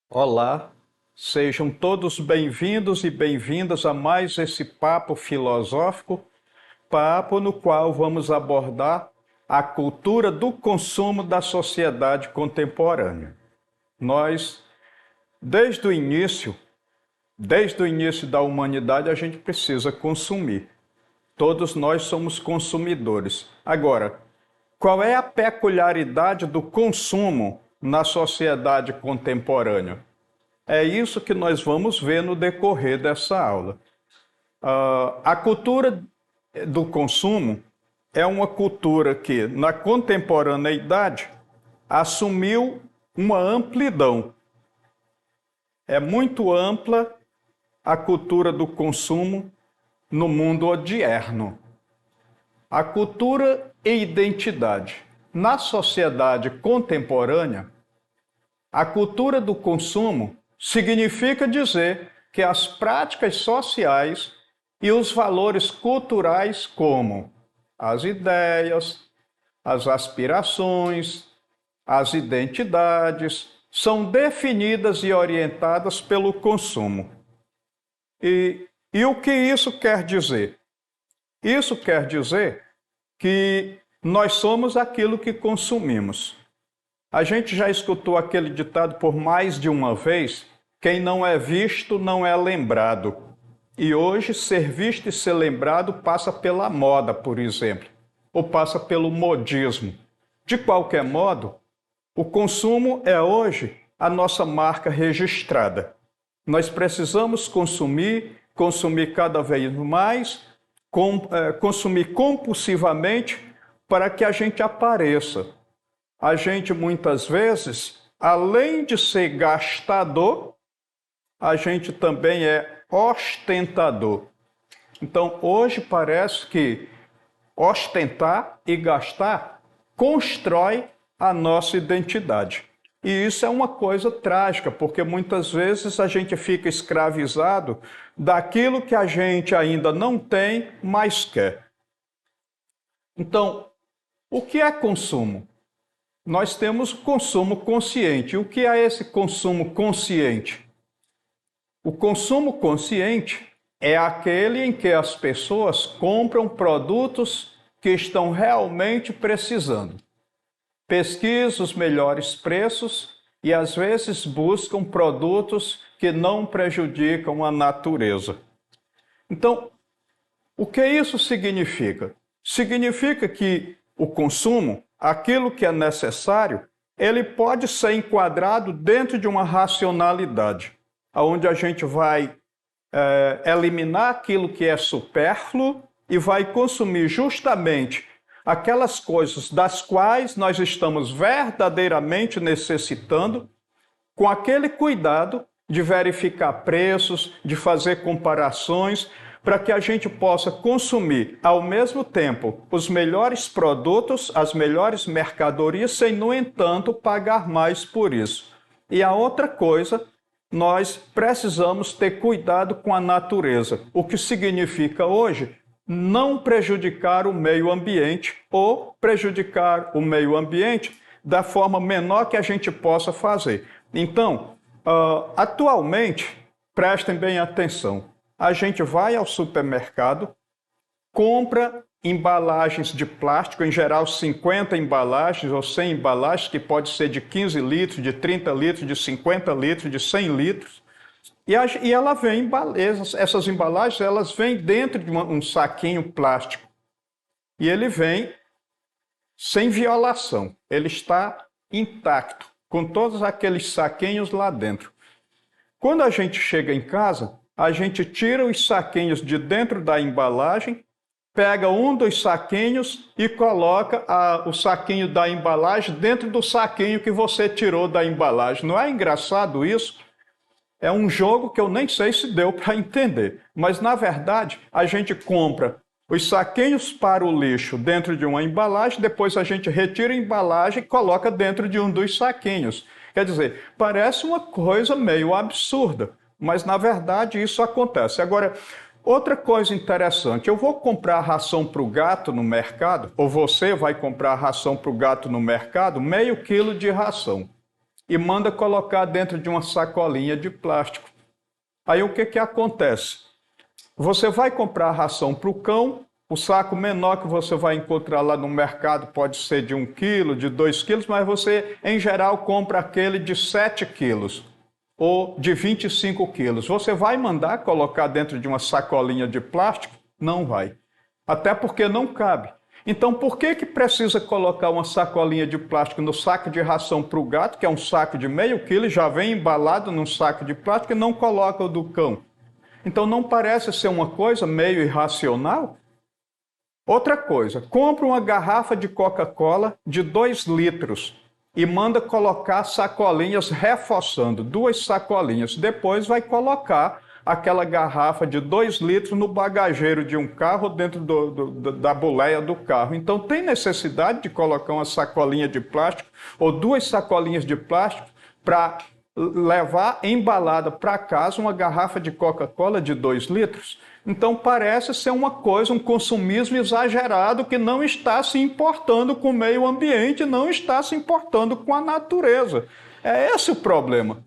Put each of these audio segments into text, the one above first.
Olá, sejam todos bem-vindos e bem-vindas a mais esse papo filosófico, papo no qual vamos abordar a cultura do consumo da sociedade contemporânea. Nós, desde o início da humanidade, a gente precisa consumir. Todos nós somos consumidores. Agora, qual é a peculiaridade do consumo na sociedade contemporânea? É isso que nós vamos ver no decorrer dessa aula. A cultura do consumo é uma cultura que, na contemporaneidade, assumiu uma amplidão. É muito ampla a cultura do consumo no mundo odierno. A cultura e identidade. Na sociedade contemporânea, a cultura do consumo significa dizer que as práticas sociais e os valores culturais, como as ideias, as aspirações, as identidades, são definidas e orientadas pelo consumo. E o que isso quer dizer? Isso quer dizer que nós somos aquilo que consumimos. A gente já escutou aquele ditado por mais de uma vez: quem não é visto não é lembrado. E hoje, ser visto e ser lembrado passa pela moda, por exemplo, ou passa pelo modismo. De qualquer modo, o consumo é hoje a nossa marca registrada. Nós precisamos consumir cada vez mais, consumir compulsivamente para que a gente apareça. A gente, muitas vezes, além de ser gastador, a gente também é ostentador. Então, hoje parece que ostentar e gastar constrói a nossa identidade. E isso é uma coisa trágica, porque muitas vezes a gente fica escravizado daquilo que a gente ainda não tem, mas quer. Então, o que é consumo? Nós temos consumo consciente. O que é esse consumo consciente? O consumo consciente é aquele em que as pessoas compram produtos que estão realmente precisando. Pesquisam os melhores preços e, às vezes, buscam produtos que não prejudicam a natureza. Então, o que isso significa? Significa que o consumo, aquilo que é necessário, ele pode ser enquadrado dentro de uma racionalidade, onde a gente vai eliminar aquilo que é supérfluo e vai consumir justamente aquelas coisas das quais nós estamos verdadeiramente necessitando, com aquele cuidado de verificar preços, de fazer comparações, para que a gente possa consumir, ao mesmo tempo, os melhores produtos, as melhores mercadorias, sem, no entanto, pagar mais por isso. E a outra coisa, nós precisamos ter cuidado com a natureza, o que significa hoje não prejudicar o meio ambiente ou prejudicar o meio ambiente da forma menor que a gente possa fazer. Então, atualmente, prestem bem atenção, a gente vai ao supermercado, compra embalagens de plástico, em geral 50 embalagens ou 100 embalagens, que pode ser de 15 litros, de 30 litros, de 50 litros, de 100 litros, e ela vem, essas embalagens, elas vêm dentro de um saquinho plástico. E ele vem sem violação, ele está intacto, com todos aqueles saquinhos lá dentro. Quando a gente chega em casa, a gente tira os saquinhos de dentro da embalagem, pega um dos saquinhos e coloca o saquinho da embalagem dentro do saquinho que você tirou da embalagem. Não é engraçado isso? É um jogo que eu nem sei se deu para entender. Mas, na verdade, a gente compra os saquinhos para o lixo dentro de uma embalagem, depois a gente retira a embalagem e coloca dentro de um dos saquinhos. Quer dizer, parece uma coisa meio absurda, mas na verdade isso acontece. Agora, outra coisa interessante, eu vou comprar ração para o gato no mercado, ou você vai comprar ração para o gato no mercado, meio quilo de ração, e manda colocar dentro de uma sacolinha de plástico. Aí o que acontece? Você vai comprar ração para o cão, o saco menor que você vai encontrar lá no mercado pode ser de 1 quilo, de 2 quilos, mas você, em geral, compra aquele de 7 quilos ou de 25 quilos. Você vai mandar colocar dentro de uma sacolinha de plástico? Não vai. Até porque não cabe. Então, por que precisa colocar uma sacolinha de plástico no saco de ração para o gato, que é um saco de meio quilo, já vem embalado num saco de plástico, e não coloca o do cão? Então, não parece ser uma coisa meio irracional? Outra coisa, compra uma garrafa de Coca-Cola de 2 litros e manda colocar sacolinhas reforçando, 2 sacolinhas. Depois vai colocar aquela garrafa de 2 litros no bagageiro de um carro, dentro da boleia do carro. Então, tem necessidade de colocar uma sacolinha de plástico ou 2 sacolinhas de plástico para levar embalada para casa uma garrafa de Coca-Cola de 2 litros? Então parece ser uma coisa, um consumismo exagerado que não está se importando com o meio ambiente, não está se importando com a natureza. É esse o problema.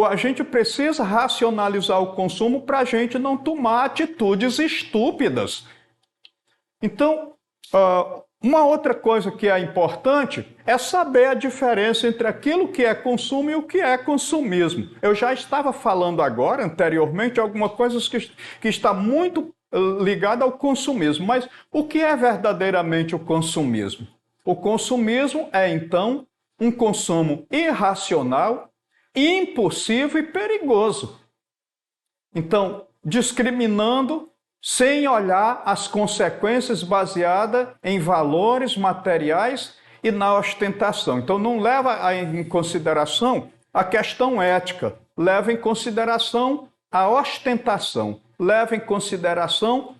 A gente precisa racionalizar o consumo para a gente não tomar atitudes estúpidas. Então, uma outra coisa que é importante é saber a diferença entre aquilo que é consumo e o que é consumismo. Eu já estava falando agora, anteriormente, algumas coisas que está muito ligada ao consumismo. Mas o que é verdadeiramente o consumismo? O consumismo é, então, um consumo irracional, impulsivo e perigoso. Então, discriminando sem olhar as consequências baseadas em valores materiais e na ostentação. Então, não leva em consideração a questão ética, leva em consideração a ostentação, leva em consideração,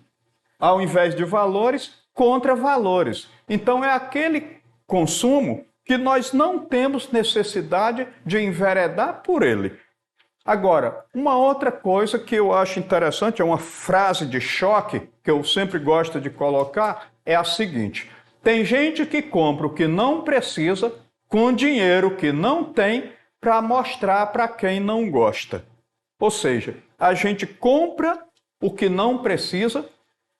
ao invés de valores, contra-valores. Então, é aquele consumo que nós não temos necessidade de enveredar por ele. Agora, uma outra coisa que eu acho interessante, é uma frase de choque que eu sempre gosto de colocar, é a seguinte: tem gente que compra o que não precisa com dinheiro que não tem para mostrar para quem não gosta. Ou seja, a gente compra o que não precisa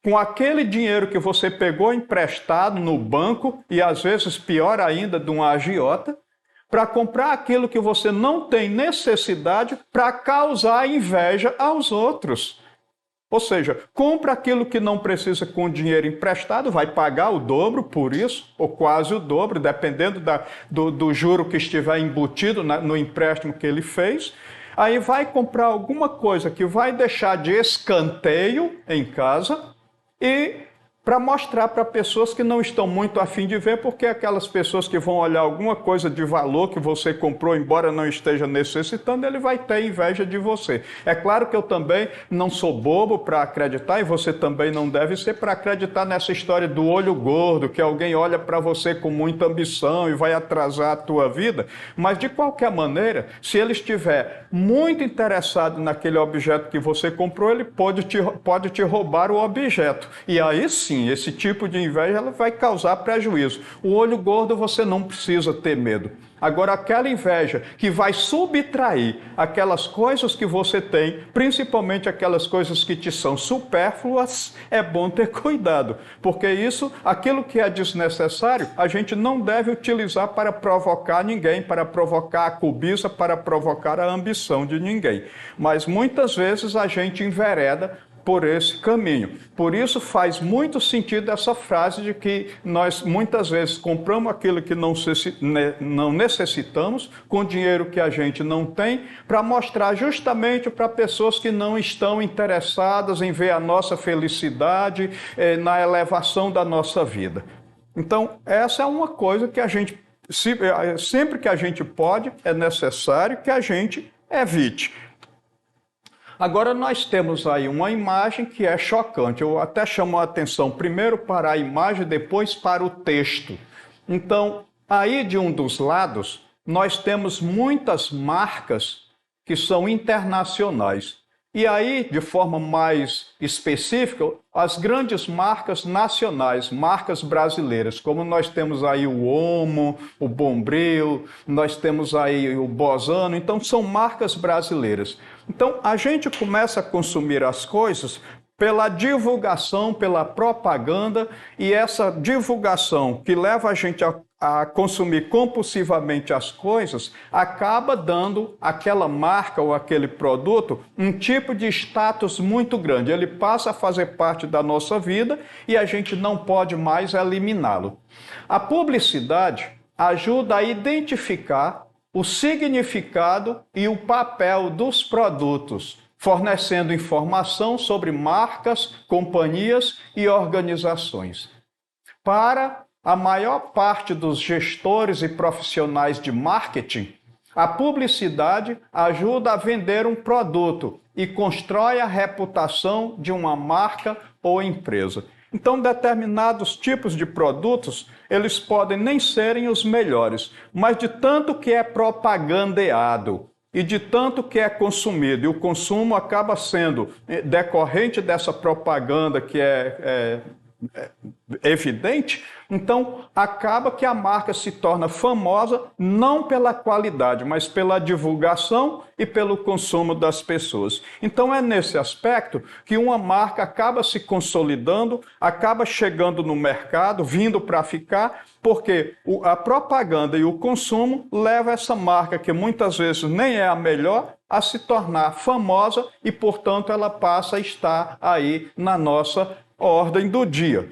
com aquele dinheiro que você pegou emprestado no banco e às vezes pior ainda de um agiota, para comprar aquilo que você não tem necessidade para causar inveja aos outros. Ou seja, compra aquilo que não precisa com dinheiro emprestado, vai pagar o dobro por isso, ou quase o dobro, dependendo do juro que estiver embutido no empréstimo que ele fez. Aí vai comprar alguma coisa que vai deixar de escanteio em casa e para mostrar para pessoas que não estão muito a fim de ver, porque aquelas pessoas que vão olhar alguma coisa de valor que você comprou, embora não esteja necessitando, ele vai ter inveja de você. É claro que eu também não sou bobo para acreditar, e você também não deve ser, para acreditar nessa história do olho gordo, que alguém olha para você com muita ambição e vai atrasar a tua vida. Mas, de qualquer maneira, se ele estiver muito interessado naquele objeto que você comprou, ele pode te roubar o objeto. E aí sim, esse tipo de inveja ela vai causar prejuízo. O olho gordo você não precisa ter medo. Agora, aquela inveja que vai subtrair aquelas coisas que você tem, principalmente aquelas coisas que te são supérfluas, é bom ter cuidado. Porque isso, aquilo que é desnecessário, a gente não deve utilizar para provocar ninguém, para provocar a cobiça, para provocar a ambição de ninguém. Mas muitas vezes a gente envereda por esse caminho. Por isso faz muito sentido essa frase de que nós muitas vezes compramos aquilo que não necessitamos com dinheiro que a gente não tem, para mostrar justamente para pessoas que não estão interessadas em ver a nossa felicidade, na elevação da nossa vida. Então, essa é uma coisa que a gente, sempre que a gente pode, é necessário que a gente evite. Agora nós temos aí uma imagem que é chocante. Eu até chamo a atenção primeiro para a imagem, depois para o texto. Então, aí de um dos lados, nós temos muitas marcas que são internacionais. E aí, de forma mais específica, as grandes marcas nacionais, marcas brasileiras, como nós temos aí o Omo, o Bombril, nós temos aí o Bosano, então são marcas brasileiras. Então, a gente começa a consumir as coisas pela divulgação, pela propaganda, e essa divulgação que leva a gente a consumir compulsivamente as coisas, acaba dando àquela marca ou aquele produto um tipo de status muito grande. Ele passa a fazer parte da nossa vida e a gente não pode mais eliminá-lo. A publicidade ajuda a identificar o significado e o papel dos produtos, fornecendo informação sobre marcas, companhias e organizações. Para a maior parte dos gestores e profissionais de marketing, a publicidade ajuda a vender um produto e constrói a reputação de uma marca ou empresa. Então, determinados tipos de produtos, eles podem nem serem os melhores, mas de tanto que é propagandeado e de tanto que é consumido, e o consumo acaba sendo decorrente dessa propaganda que é evidente, então acaba que a marca se torna famosa não pela qualidade, mas pela divulgação e pelo consumo das pessoas. Então é nesse aspecto que uma marca acaba se consolidando, acaba chegando no mercado, vindo para ficar, porque a propaganda e o consumo levam essa marca, que muitas vezes nem é a melhor, a se tornar famosa e, portanto, ela passa a estar aí na nossa ordem do dia.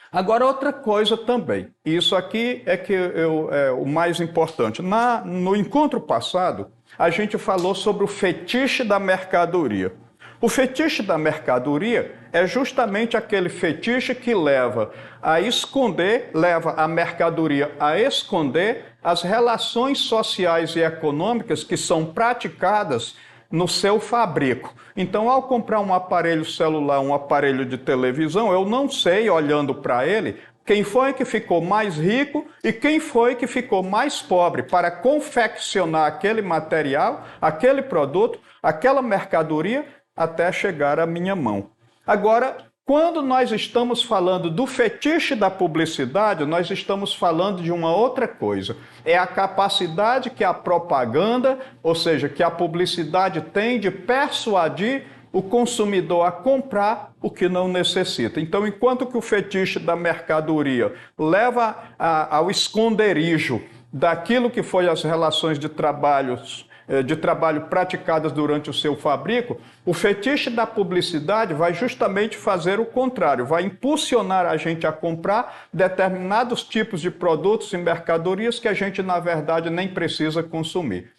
Agora, outra coisa também, isso aqui é que é o mais importante. No encontro passado, a gente falou sobre o fetiche da mercadoria. O fetiche da mercadoria é justamente aquele fetiche que leva a mercadoria a esconder as relações sociais e econômicas que são praticadas no seu fabrico. Então, ao comprar um aparelho celular, um aparelho de televisão, eu não sei, olhando para ele, quem foi que ficou mais rico e quem foi que ficou mais pobre para confeccionar aquele material, aquele produto, aquela mercadoria, até chegar à minha mão. Agora, quando nós estamos falando do fetiche da publicidade, nós estamos falando de uma outra coisa. É a capacidade que a propaganda, ou seja, que a publicidade tem de persuadir o consumidor a comprar o que não necessita. Então, enquanto que o fetiche da mercadoria leva ao esconderijo daquilo que foi as relações de trabalho praticadas durante o seu fabrico, o fetiche da publicidade vai justamente fazer o contrário, vai impulsionar a gente a comprar determinados tipos de produtos e mercadorias que a gente, na verdade, nem precisa consumir.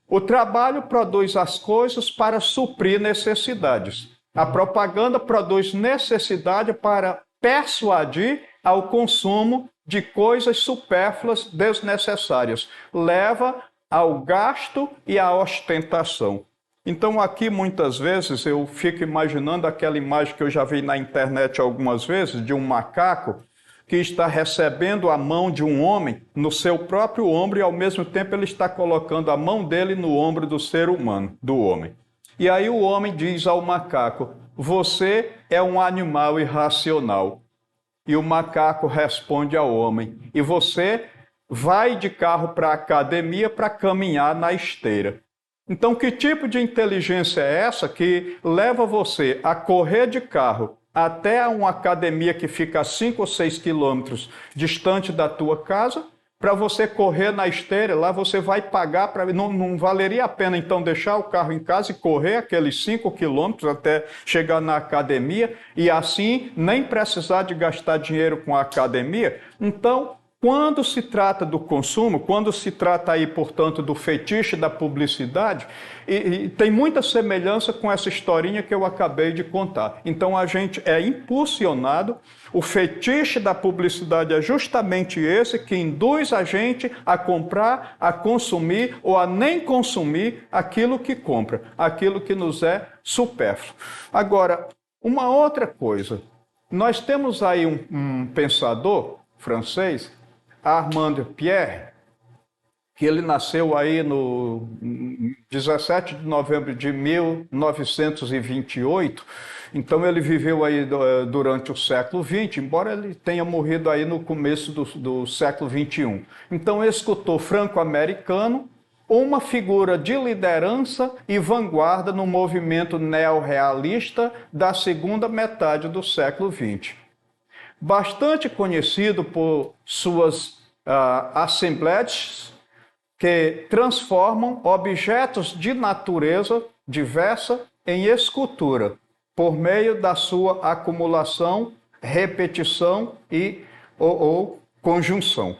O trabalho produz as coisas para suprir necessidades. A propaganda produz necessidade para persuadir ao consumo de coisas supérfluas, desnecessárias. Leva ao gasto e à ostentação. Então, aqui, muitas vezes, eu fico imaginando aquela imagem que eu já vi na internet algumas vezes, de um macaco que está recebendo a mão de um homem no seu próprio ombro e, ao mesmo tempo, ele está colocando a mão dele no ombro do ser humano, do homem. E aí o homem diz ao macaco: "Você é um animal irracional." E o macaco responde ao homem: "E você vai de carro para a academia para caminhar na esteira." Então, que tipo de inteligência é essa que leva você a correr de carro até uma academia que fica a 5 ou 6 quilômetros distante da tua casa, para você correr na esteira? Lá você vai pagar para... Não valeria a pena, então, deixar o carro em casa e correr aqueles 5 quilômetros até chegar na academia e, assim, nem precisar de gastar dinheiro com a academia? Então, quando se trata do consumo, quando se trata aí, portanto, do fetiche da publicidade, e tem muita semelhança com essa historinha que eu acabei de contar. Então a gente é impulsionado, o fetiche da publicidade é justamente esse que induz a gente a comprar, a consumir ou a nem consumir aquilo que compra, aquilo que nos é supérfluo. Agora, uma outra coisa, nós temos aí um pensador francês, Armand Pierre, que ele nasceu aí no 17 de novembro de 1928, então ele viveu aí durante o século XX, embora ele tenha morrido aí no começo do século XXI. Então, escultor franco-americano, uma figura de liderança e vanguarda no movimento neorrealista da segunda metade do século XX. Bastante conhecido por suas assembleias que transformam objetos de natureza diversa em escultura, por meio da sua acumulação, repetição ou conjunção.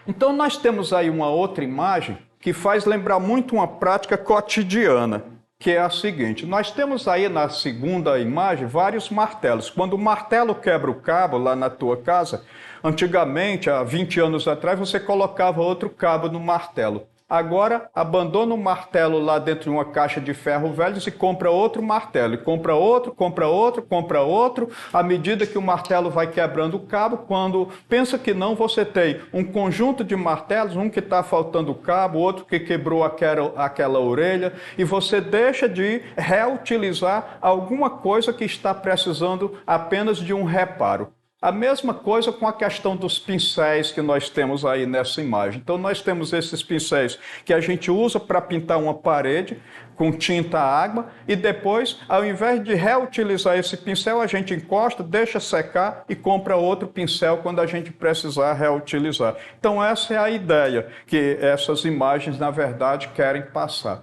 Então nós temos aí uma outra imagem que faz lembrar muito uma prática cotidiana, que é a seguinte: nós temos aí na segunda imagem vários martelos. Quando o martelo quebra o cabo lá na tua casa, antigamente, há 20 anos atrás, você colocava outro cabo no martelo. Agora, abandona o martelo lá dentro de uma caixa de ferro velhos e compra outro martelo. E compra outro, compra outro, compra outro. À medida que o martelo vai quebrando o cabo, quando pensa que não, você tem um conjunto de martelos, um que está faltando o cabo, outro que quebrou aquela orelha, e você deixa de reutilizar alguma coisa que está precisando apenas de um reparo. A mesma coisa com a questão dos pincéis que nós temos aí nessa imagem. Então, nós temos esses pincéis que a gente usa para pintar uma parede com tinta água e depois, ao invés de reutilizar esse pincel, a gente encosta, deixa secar e compra outro pincel quando a gente precisar reutilizar. Então, essa é a ideia que essas imagens, na verdade, querem passar.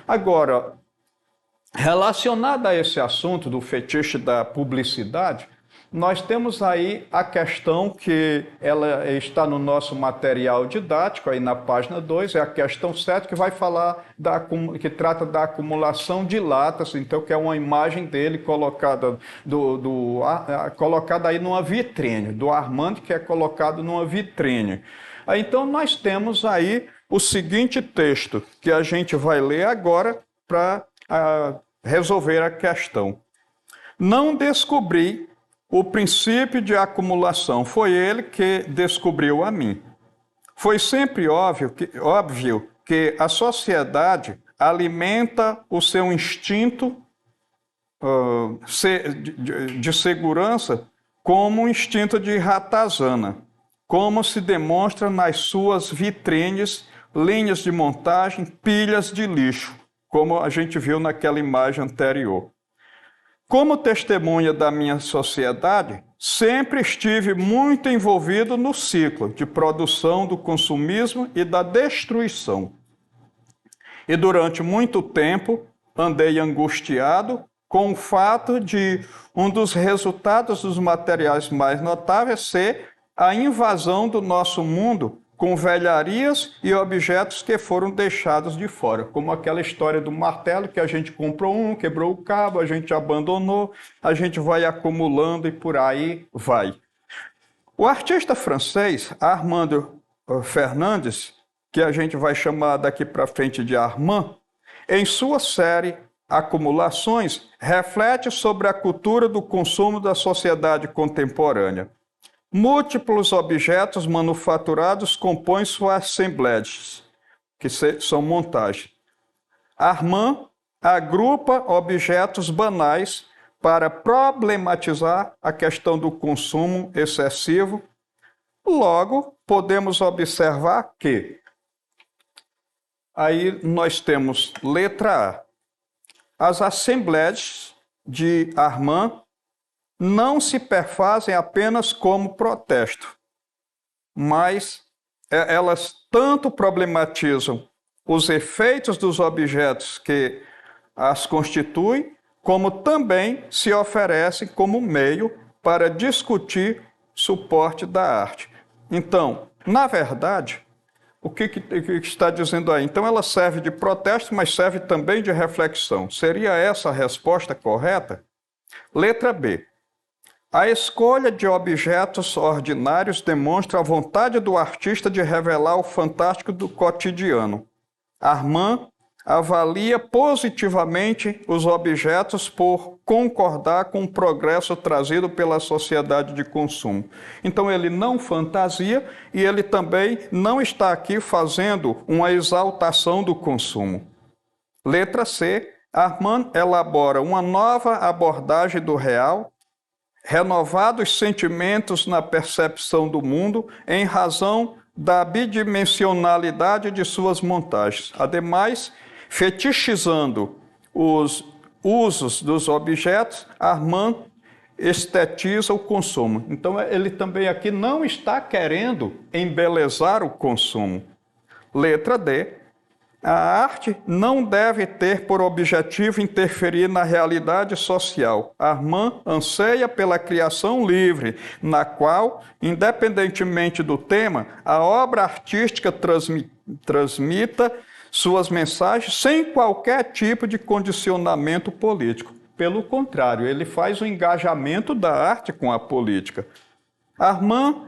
Agora, relacionada a esse assunto do fetiche da publicidade, nós temos aí a questão que ela está no nosso material didático, aí na página 2, é a questão 7, que vai falar, que trata da acumulação de latas, então que é uma imagem dele colocada, colocada aí numa vitrine, do Armand, que é colocado numa vitrine. Então nós temos aí o seguinte texto, que a gente vai ler agora para resolver a questão. Não descobri o princípio de acumulação, foi ele que descobriu a mim. Foi sempre óbvio que a sociedade alimenta o seu instinto de segurança como um instinto de ratazana, como se demonstra nas suas vitrines, linhas de montagem, pilhas de lixo, como a gente viu naquela imagem anterior. Como testemunha da minha sociedade, sempre estive muito envolvido no ciclo de produção do consumismo e da destruição. E durante muito tempo andei angustiado com o fato de um dos resultados dos materiais mais notáveis ser a invasão do nosso mundo com velharias e objetos que foram deixados de fora, como aquela história do martelo, que a gente comprou um, quebrou o cabo, a gente abandonou, a gente vai acumulando e por aí vai. O artista francês Armand Fernandes, que a gente vai chamar daqui para frente de Armand, em sua série Acumulações, reflete sobre a cultura do consumo da sociedade contemporânea. Múltiplos objetos manufaturados compõem suas assembleias, que são montagens. Armand agrupa objetos banais para problematizar a questão do consumo excessivo. Logo, podemos observar que aí nós temos letra A. As assembleias de Armand não se perfazem apenas como protesto, mas elas tanto problematizam os efeitos dos objetos que as constituem, como também se oferecem como meio para discutir suporte da arte. Então, na verdade, o que está dizendo aí? Então, ela serve de protesto, mas serve também de reflexão. Seria essa a resposta correta? Letra B. A escolha de objetos ordinários demonstra a vontade do artista de revelar o fantástico do cotidiano. Armand avalia positivamente os objetos por concordar com o progresso trazido pela sociedade de consumo. Então ele não fantasia e ele também não está aqui fazendo uma exaltação do consumo. Letra C. Armand elabora uma nova abordagem do real, renovados sentimentos na percepção do mundo em razão da bidimensionalidade de suas montagens. Ademais, fetichizando os usos dos objetos, Armand estetiza o consumo. Então, ele também aqui não está querendo embelezar o consumo. Letra D. A arte não deve ter por objetivo interferir na realidade social. Armand anseia pela criação livre, na qual, independentemente do tema, a obra artística transmita suas mensagens sem qualquer tipo de condicionamento político. Pelo contrário, ele faz o engajamento da arte com a política. Armand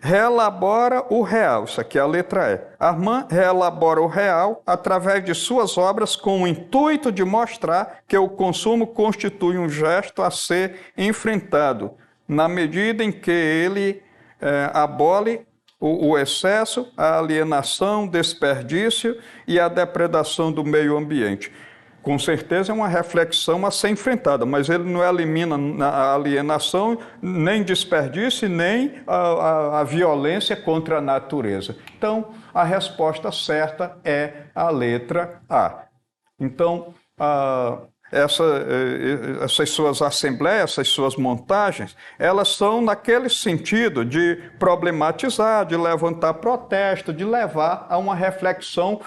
reelabora o real, isso aqui é a letra E. Armand reelabora o real através de suas obras com o intuito de mostrar que o consumo constitui um gesto a ser enfrentado, na medida em que ele abole o excesso, a alienação, desperdício e a depredação do meio ambiente. Com certeza é uma reflexão a ser enfrentada, mas ele não elimina a alienação, nem desperdício, nem a violência contra a natureza. Então, a resposta certa é a letra A. Então, essas suas assembleias, essas suas montagens, elas são naquele sentido de problematizar, de levantar protesto, de levar a uma reflexão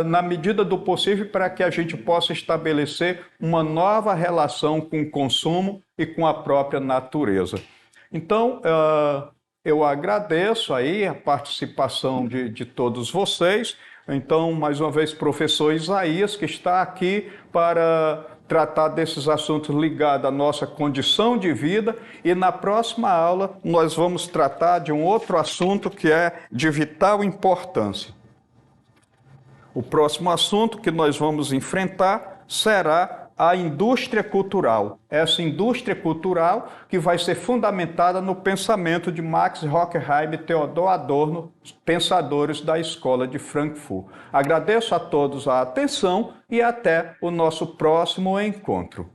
na medida do possível para que a gente possa estabelecer uma nova relação com o consumo e com a própria natureza. Então, eu agradeço aí a participação de todos vocês. Então, mais uma vez, professor Isaías, que está aqui para tratar desses assuntos ligados à nossa condição de vida, e na próxima aula nós vamos tratar de um outro assunto que é de vital importância. O próximo assunto que nós vamos enfrentar será a indústria cultural. Essa indústria cultural que vai ser fundamentada no pensamento de Max Horkheim e Theodor Adorno, pensadores da Escola de Frankfurt. Agradeço a todos a atenção e até o nosso próximo encontro.